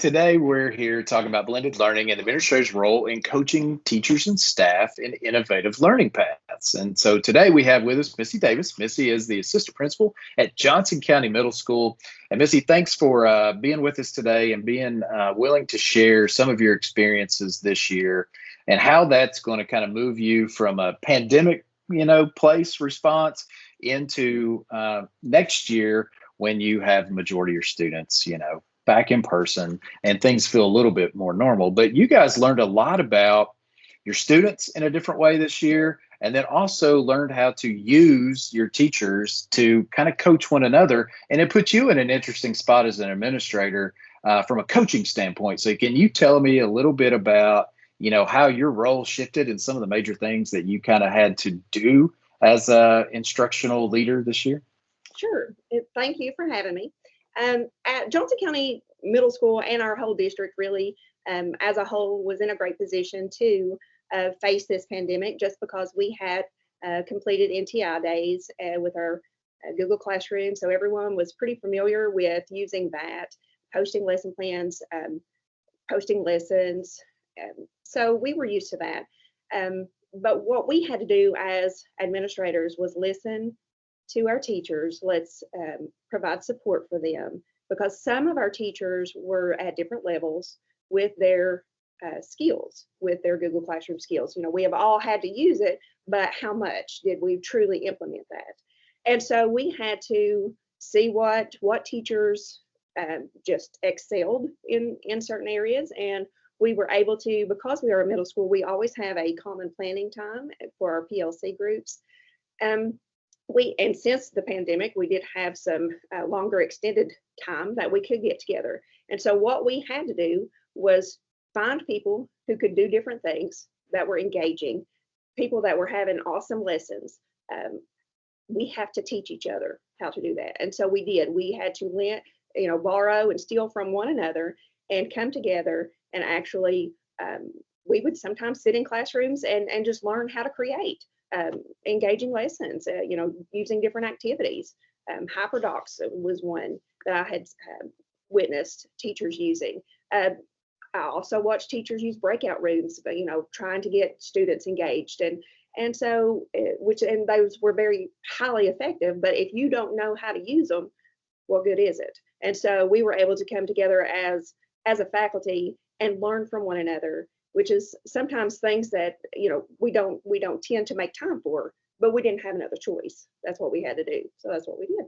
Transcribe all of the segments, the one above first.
today we're here talking about blended learning and the administrator's role in coaching teachers and staff in innovative learning paths. And so today we have with us Missy Davis. Missy is the assistant principal at Johnson County Middle School. And Missy, thanks for being with us today and being willing to share some of your experiences this year and how that's going to kind of move you from a pandemic, place response into next year when you have majority of your students, back in person and things feel a little bit more normal. But you guys learned a lot about your students in a different way this year, and then also learned how to use your teachers to kind of coach one another. And it puts you in an interesting spot as an administrator from a coaching standpoint. So can you tell me a little bit about, how your role shifted and some of the major things that you kind of had to do as a instructional leader this year? Sure. Thank you for having me. At Johnson County Middle School and our whole district really as a whole was in a great position to face this pandemic just because we had completed NTI days with our Google Classroom. So everyone was pretty familiar with using that, posting lesson plans, posting lessons. So we were used to that. But what we had to do as administrators was listen to our teachers. Let's provide support for them because some of our teachers were at different levels with their skills, with their Google Classroom skills. We have all had to use it, but how much did we truly implement that? And so we had to see what teachers just excelled in certain areas. And we were able to, because we are a middle school, we always have a common planning time for our PLC groups. And since the pandemic, we did have some longer extended time that we could get together. And so what we had to do was find people who could do different things that were engaging, people that were having awesome lessons. We have to teach each other how to do that. And so we did. We had to borrow and steal from one another and come together and actually, we would sometimes sit in classrooms and just learn how to create engaging lessons, using different activities. HyperDocs was one that I had witnessed teachers using. I also watched teachers use breakout rooms, but trying to get students engaged, and so those were very highly effective. But if you don't know how to use them, what good is it? And so we were able to come together as a faculty and learn from one another, which is sometimes things that we don't tend to make time for, but we didn't have another choice. That's what we had to do. So that's what we did.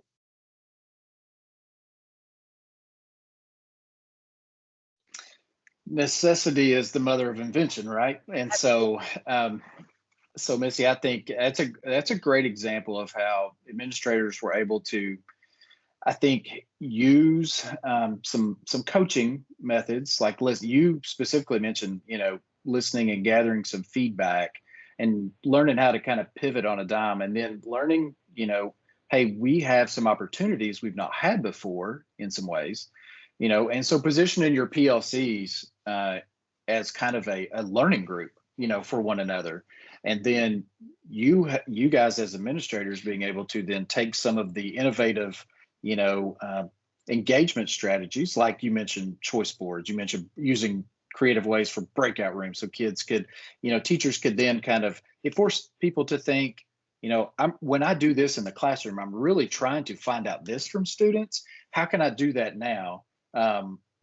Necessity is the mother of invention, right? And so Missy, I think that's a great example of how administrators were able to, I think, use some coaching methods like you specifically mentioned, listening and gathering some feedback and learning how to kind of pivot on a dime, and then learning, hey, we have some opportunities we've not had before in some ways, and so positioning your PLCs as kind of a learning group, for one another. And then you guys as administrators being able to then take some of the innovative engagement strategies, like you mentioned choice boards, you mentioned using creative ways for breakout rooms so kids could, teachers could then kind of, it forced people to think, when I do this in the classroom, I'm really trying to find out this from students. How can I do that now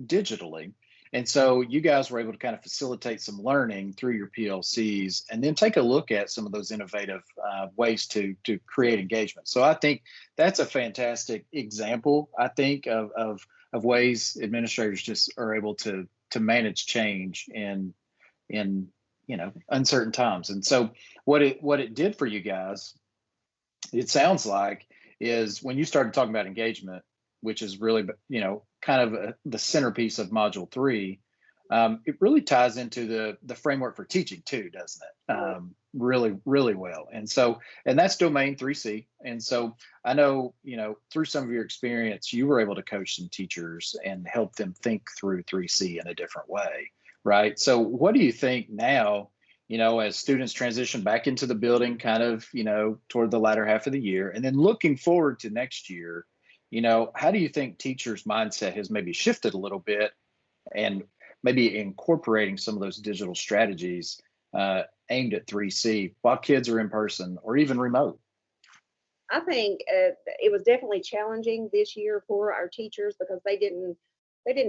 digitally? And so you guys were able to kind of facilitate some learning through your PLCs and then take a look at some of those innovative ways to create engagement. So I think that's a fantastic example, I think, of ways administrators just are able to manage change in uncertain times. And so what it did for you guys, it sounds like, is when you started talking about engagement, which is really, kind of the centerpiece of Module 3, it really ties into the framework for teaching too, doesn't it? Really, really well. And that's domain 3C. And so I know, through some of your experience, you were able to coach some teachers and help them think through 3C in a different way, right? So what do you think now, as students transition back into the building kind of, toward the latter half of the year, and then looking forward to next year, how do you think teachers' mindset has maybe shifted a little bit and maybe incorporating some of those digital strategies aimed at 3C while kids are in person or even remote? I think it was definitely challenging this year for our teachers because they didn't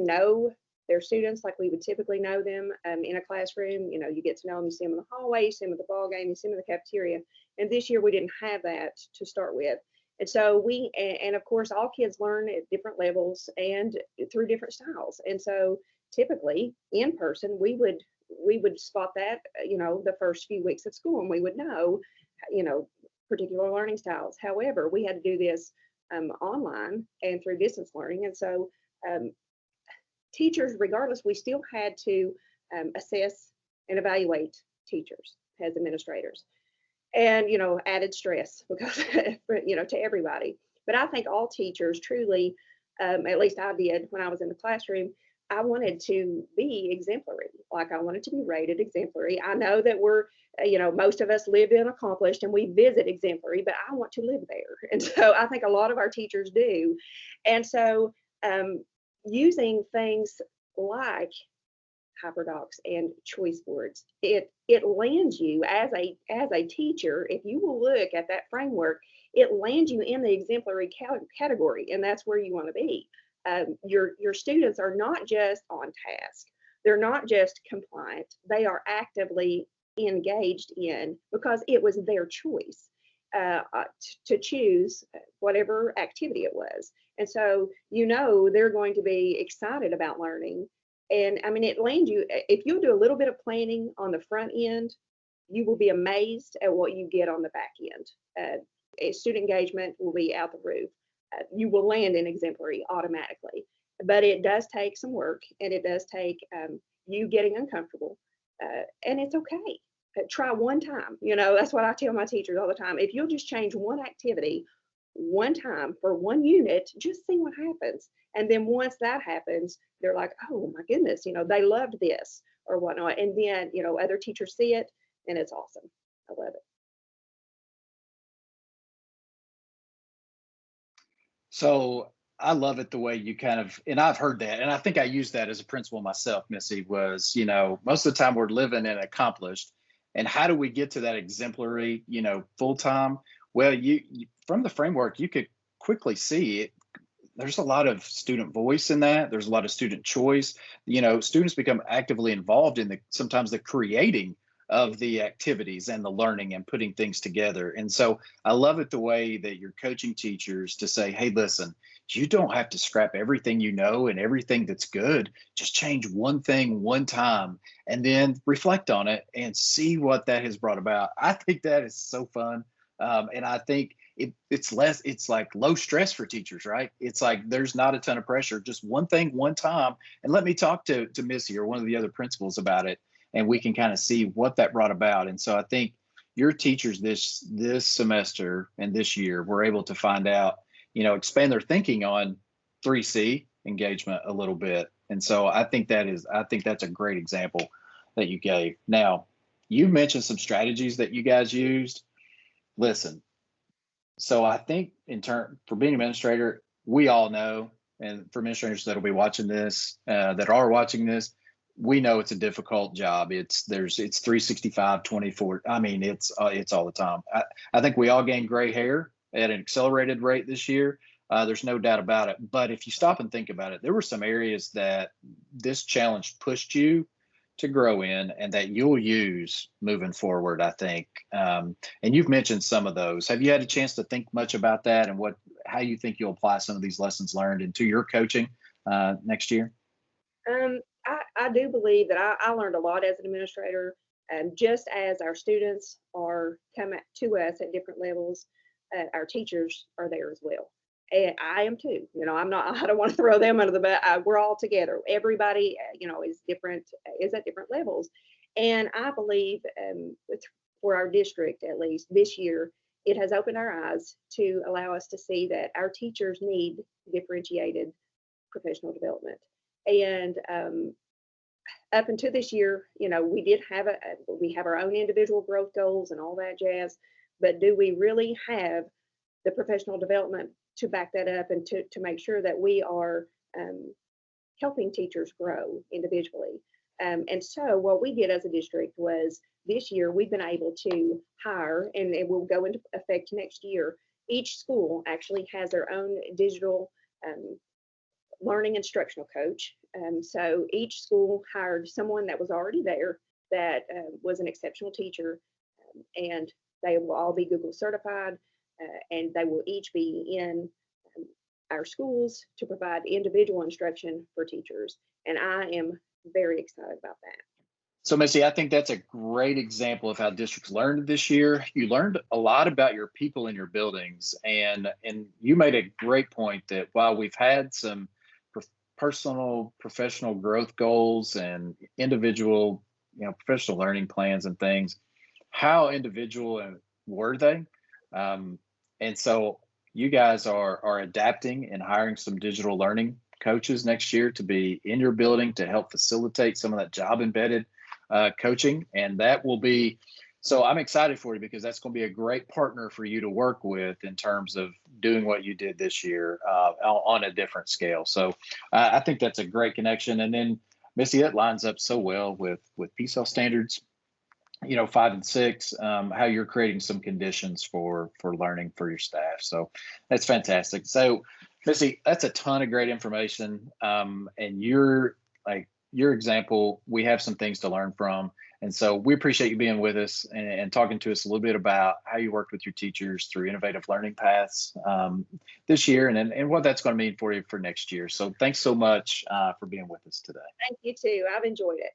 know their students like we would typically know them in a classroom. You know, you get to know them, you see them in the hallway, you see them at the ball game, you see them in the cafeteria. And this year we didn't have that to start with. And so and of course, all kids learn at different levels and through different styles. And so typically in person, we would spot that, the first few weeks of school, and we would know, you know, particular learning styles. However, we had to do this online and through distance learning. And so um, teachers, regardless, we still had to assess and evaluate teachers as administrators, and added stress because to everybody. But I think all teachers truly, at least I did when I was in the classroom, I wanted to be exemplary. Like I wanted to be rated exemplary. I know that most of us live in accomplished and we visit exemplary, but I want to live there. And so I think a lot of our teachers do. And so using things like hyperdocs and choice words, it lands you as a teacher. If you will look at that framework, it lands you in the exemplary category, and that's where you want to be. Your students are not just on task, they're not just compliant, they are actively engaged in, because it was their choice to choose whatever activity it was. And so they're going to be excited about learning. And I mean, it lands you, if you'll do a little bit of planning on the front end, you will be amazed at what you get on the back end. Student engagement will be out the roof. You will land in exemplary automatically. But it does take some work, and it does take you getting uncomfortable. And it's okay. Try one time. That's what I tell my teachers all the time. If you'll just change one activity one time for one unit, just see what happens. And then once that happens, they're like, oh my goodness, they loved this or whatnot. And then, other teachers see it, and it's awesome. I love it. So I love it the way you kind of, and I've heard that, and I think I used that as a principal myself, Missy, was, most of the time we're living in accomplished. And how do we get to that exemplary, full time? Well, from the framework, you could quickly see it. There's a lot of student voice in that. There's a lot of student choice. Students become actively involved in sometimes the creating of the activities and the learning and putting things together. And so I love it the way that you're coaching teachers to say, hey, listen, you don't have to scrap everything you know and everything that's good. Just change one thing one time and then reflect on it and see what that has brought about. I think that is so fun. And I think it's like low stress for teachers, right? It's like there's not a ton of pressure, just one thing, one time. And let me talk to Missy or one of the other principals about it, and we can kind of see what that brought about. And so I think your teachers this semester and this year were able to find out, expand their thinking on 3C engagement a little bit. And so I think that's a great example that you gave. Now, you mentioned some strategies that you guys used. Listen, so I think for being an administrator, we all know, and for administrators that'll be watching this, that are watching this, we know it's a difficult job. It's 365, 24. I mean, it's all the time. I think we all gained gray hair at an accelerated rate this year. There's no doubt about it. But if you stop and think about it, there were some areas that this challenge pushed you to grow in and that you'll use moving forward, I think. And you've mentioned some of those. Have you had a chance to think much about that and how you think you'll apply some of these lessons learned into your coaching next year? I do believe that I learned a lot as an administrator, just as our students are coming to us at different levels, our teachers are there as well. And I am too. I'm not. I don't want to throw them under the bus. We're all together. Everybody, is different, is at different levels. And I believe, for our district, at least this year, it has opened our eyes to allow us to see that our teachers need differentiated professional development. And up until this year, we have our own individual growth goals and all that jazz. But do we really have the professional development to back that up and to make sure that we are helping teachers grow individually. And so what we did as a district was this year we've been able to hire, and it will go into effect next year. Each school actually has their own digital learning instructional coach. So each school hired someone that was already there that was an exceptional teacher, and they will all be Google certified, and they will each be in our schools to provide individual instruction for teachers. And I am very excited about that. So, Missy, I think that's a great example of how districts learned this year. You learned a lot about your people in your buildings, and you made a great point that while we've had some personal, professional growth goals and individual, professional learning plans and things, how individual were they? And so you guys are adapting and hiring some digital learning coaches next year to be in your building to help facilitate some of that job embedded coaching. And that will be, so I'm excited for you because that's going to be a great partner for you to work with in terms of doing what you did this year on a different scale. So I think that's a great connection. And then Missy, that lines up so well with PSEL standards, 5 and 6, how you're creating some conditions for learning for your staff. So that's fantastic. So Missy, that's a ton of great information. And your example, we have some things to learn from. And so we appreciate you being with us and talking to us a little bit about how you worked with your teachers through innovative learning paths this year and what that's going to mean for you for next year. So thanks so much for being with us today. Thank you too. I've enjoyed it.